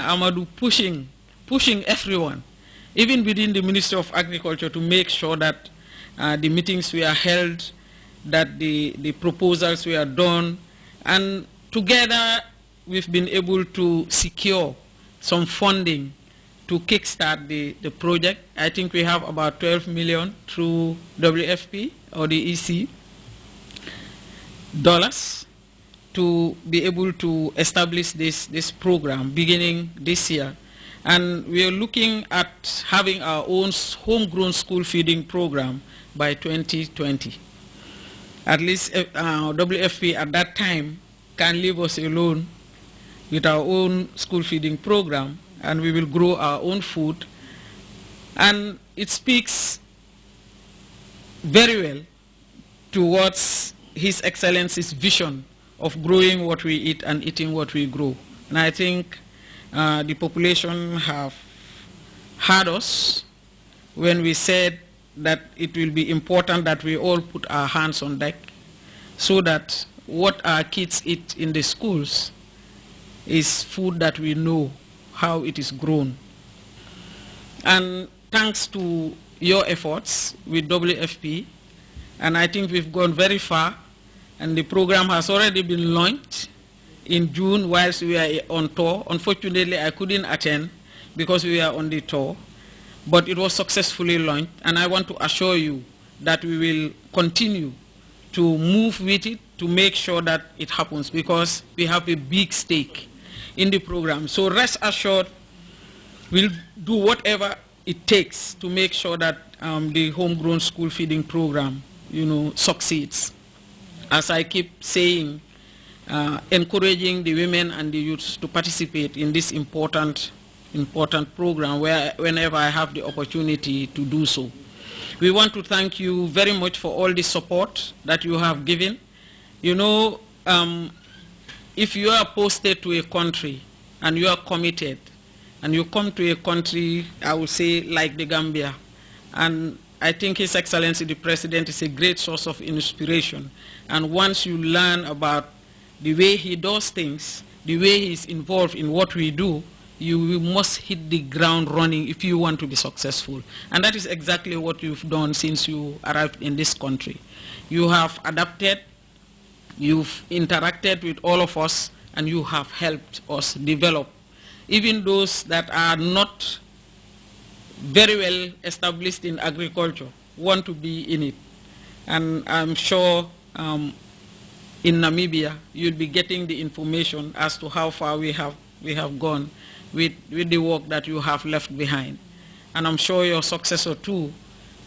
Amadou pushing everyone, even within the Ministry of Agriculture, to make sure that the meetings were held, that the proposals were done, and together we've been able to secure some funding to kickstart the project. I think we have about 12 million through WFP or the EC dollars to be able to establish this program beginning this year. And we are looking at having our own homegrown school feeding program by 2020. At least WFP at that time can leave us alone with our own school feeding program, and we will grow our own food. And it speaks very well towards His Excellency's vision of growing what we eat and eating what we grow. And I think the population have heard us when we said that it will be important that we all put our hands on deck so that what our kids eat in the schools is food that we know how it is grown. And thanks to your efforts with WFP, and I think we've gone very far, and the program has already been launched in June whilst we are on tour. Unfortunately, I couldn't attend because we were on the tour, but it was successfully launched, and I want to assure you that we will continue to move with it to make sure that it happens, because we have a big stake in the program. So rest assured, we'll do whatever it takes to make sure that the homegrown school feeding program, succeeds. As I keep saying, encouraging the women and the youths to participate in this important program whenever I have the opportunity to do so. We want to thank you very much for all the support that you have given. If you are posted to a country and you are committed, and you come to a country, I would say, like the Gambia, and I think His Excellency the President is a great source of inspiration. And once you learn about the way he does things, the way he's involved in what we do, you must hit the ground running if you want to be successful. And that is exactly what you've done since you arrived in this country. You have adapted, you've interacted with all of us, and you have helped us develop. Even those that are not very well established in agriculture want to be in it. And I'm sure in Namibia you'll be getting the information as to how far we have gone with the work that you have left behind. And I'm sure your successor too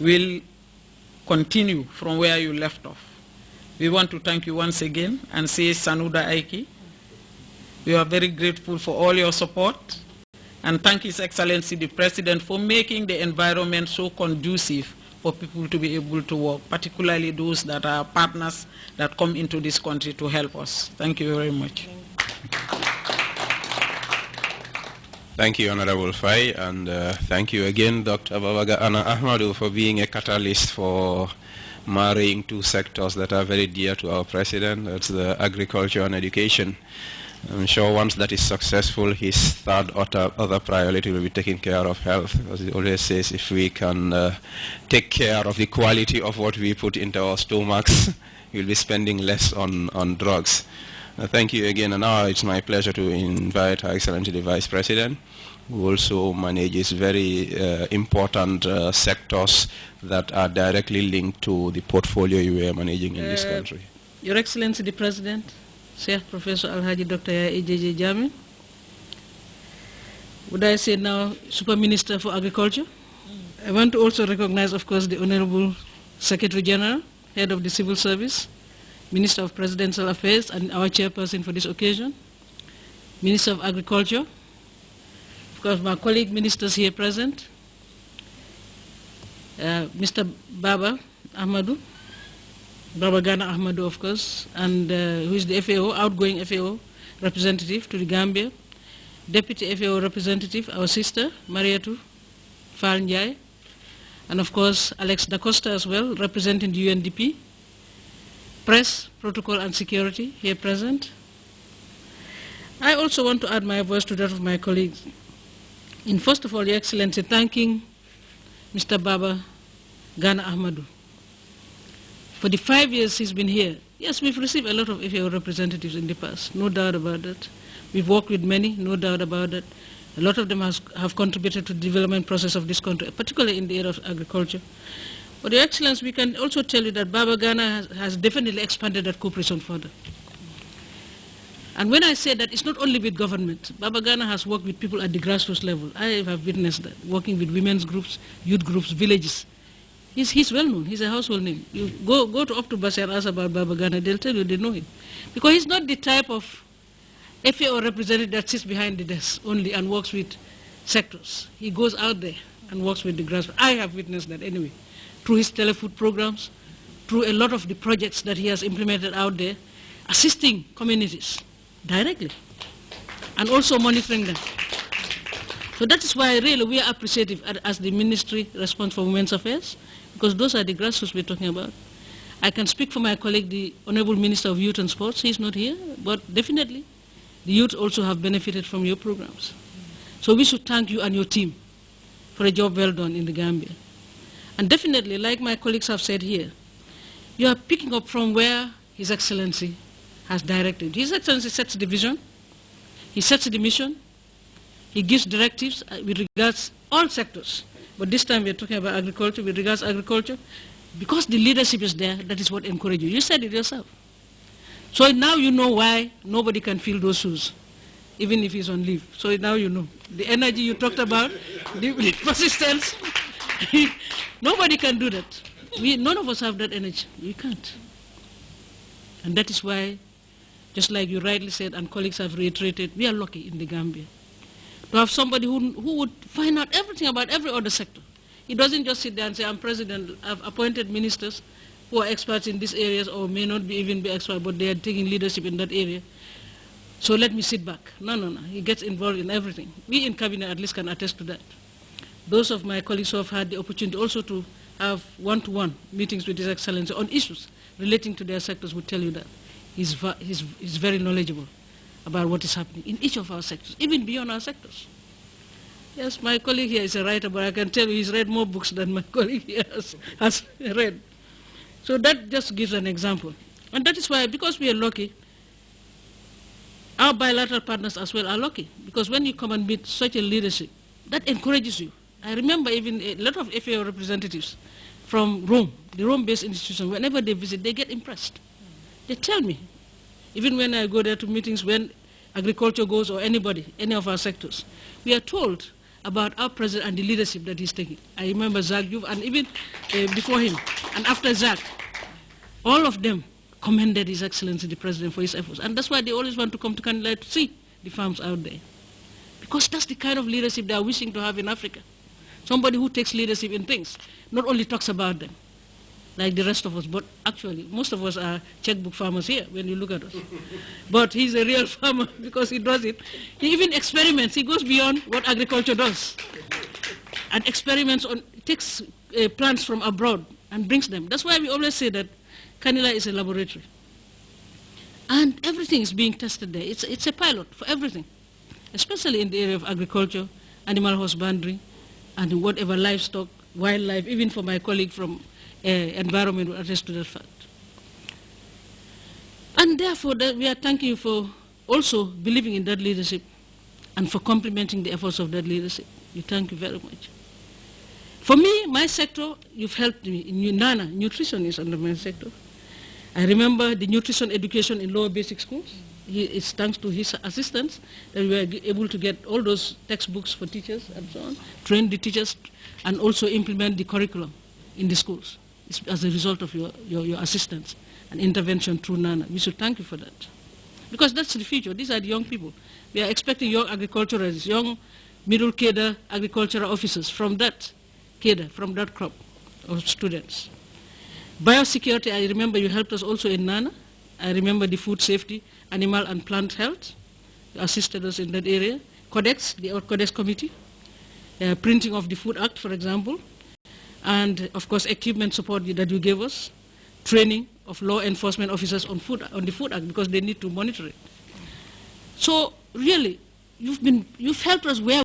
will continue from where you left off. We want to thank you once again and say Sanuda Aiki. We are very grateful for all your support, and thank His Excellency the President for making the environment so conducive for people to be able to work, particularly those that are partners that come into this country to help us. Thank you very much. Thank you, Honorable Fai, and thank you again, Dr. Babaga Anna Ahmadu, for being a catalyst for marrying two sectors that are very dear to our President. That's the agriculture and education. I'm sure once that is successful, his third other priority will be taking care of health. As he always says, if we can take care of the quality of what we put into our stomachs, we'll be spending less on drugs. Thank you again, and now it's my pleasure to invite Her Excellency the Vice President, who also manages very important sectors that are directly linked to the portfolio you are managing in this country. Your Excellency the President, Sheikh Professor Alhaji Dr. Ejeje Jammeh, would I say now Super Minister for Agriculture? I want to also recognize, of course, the Honorable Secretary General, Head of the Civil Service, Minister of Presidential Affairs, and our chairperson for this occasion, Minister of Agriculture, of course my colleague ministers here present, Mr. Baba Ahmadu, Baba Gana Ahmadu, of course, and who is the FAO, outgoing FAO representative to the Gambia, Deputy FAO representative, our sister, Mariatu Fall Njai, and of course Alex Da Costa as well, representing the UNDP, Press, Protocol and Security here present, I also want to add my voice to that of my colleagues. In first of all, Your Excellency, thanking Mr. Baba Gana Ahmadu for the 5 years he's been here. Yes, we've received a lot of FAO representatives in the past, no doubt about that. We've worked with many, no doubt about that. A lot of them have contributed to the development process of this country, particularly in the area of agriculture. But Your Excellency, we can also tell you that Baba Gana has definitely expanded that cooperation further. And when I say that, it's not only with government. Baba Gana has worked with people at the grassroots level. I have witnessed that, working with women's groups, youth groups, villages. He's well known. He's a household name. You go to up to Basi and ask about Baba Gana, they'll tell you they know him. Because he's not the type of FAO representative that sits behind the desk only and works with sectors. He goes out there and works with the grassroots. I have witnessed that anyway, through his telefood programs, through a lot of the projects that he has implemented out there, assisting communities directly, and also monitoring them. So that is why really we are appreciative as the Ministry responsible for Women's Affairs, because those are the grassroots we're talking about. I can speak for my colleague, the Honorable Minister of Youth and Sports. He's not here, but definitely the youth also have benefited from your programs. So we should thank you and your team for a job well done in the Gambia. And definitely, like my colleagues have said here, you are picking up from where His Excellency has directed. His Excellency sets the vision, he sets the mission, he gives directives with regards all sectors. But this time we are talking about agriculture, with regards agriculture. Because the leadership is there, that is what encourages you. You said it yourself. So now you know why nobody can fill those shoes, even if he's on leave. So now you know. The energy you talked about, the persistence, nobody can do that. None of us have that energy. We can't. And that is why, just like you rightly said and colleagues have reiterated, we are lucky in the Gambia to have somebody who would find out everything about every other sector. He doesn't just sit there and say, I'm president, I've appointed ministers who are experts in these areas or may not even be experts, but they are taking leadership in that area. So let me sit back. No. He gets involved in everything. We in cabinet at least can attest to that. Those of my colleagues who have had the opportunity also to have one-to-one meetings with His Excellency on issues relating to their sectors would tell you that he's very knowledgeable about what is happening in each of our sectors, even beyond our sectors. Yes, my colleague here is a writer, but I can tell you he's read more books than my colleague here has read. So that just gives an example. And that is why, because we are lucky, our bilateral partners as well are lucky. Because when you come and meet such a leadership, that encourages you. I remember even a lot of FAO representatives from Rome, the Rome-based institution, whenever they visit, they get impressed. They tell me, even when I go there to meetings when agriculture goes or anybody, any of our sectors, we are told about our president and the leadership that he's taking. I remember Zach Youth, and even before him, and after Zach, all of them commended His Excellency the President for his efforts. And that's why they always want to come to Canada to see the farms out there. Because that's the kind of leadership they are wishing to have in Africa. Somebody who takes leadership in things, not only talks about them, like the rest of us, but actually, most of us are checkbook farmers here when you look at us. But he's a real farmer because he does it. He even experiments. He goes beyond what agriculture does. And experiments on, takes plants from abroad and brings them. That's why we always say that Canada is a laboratory. And everything is being tested there. It's a pilot for everything, especially in the area of agriculture, animal husbandry, and whatever livestock, wildlife, even for my colleague from environment will attest to that fact. And therefore, we are thanking you for also believing in that leadership and for complementing the efforts of that leadership. We thank you very much. For me, my sector, you've helped me. In Nana, nutrition is under my sector. I remember the nutrition education in lower basic schools. It's thanks to his assistance that we were able to get all those textbooks for teachers and so on, train the teachers, and also implement the curriculum in the schools. It's as a result of your assistance and intervention through NANA. We should thank you for that. Because that's the future. These are the young people. We are expecting young agriculturalists, young middle cadre agricultural officers from that cadre, from that crop of students. Biosecurity, I remember you helped us also in NANA. I remember the food safety, animal and plant health. You assisted us in that area. Codex, the Codex Committee. Printing of the Food Act, for example. And, of course, equipment support that you gave us. Training of law enforcement officers on the Food Act because they need to monitor it. So really, you've helped us where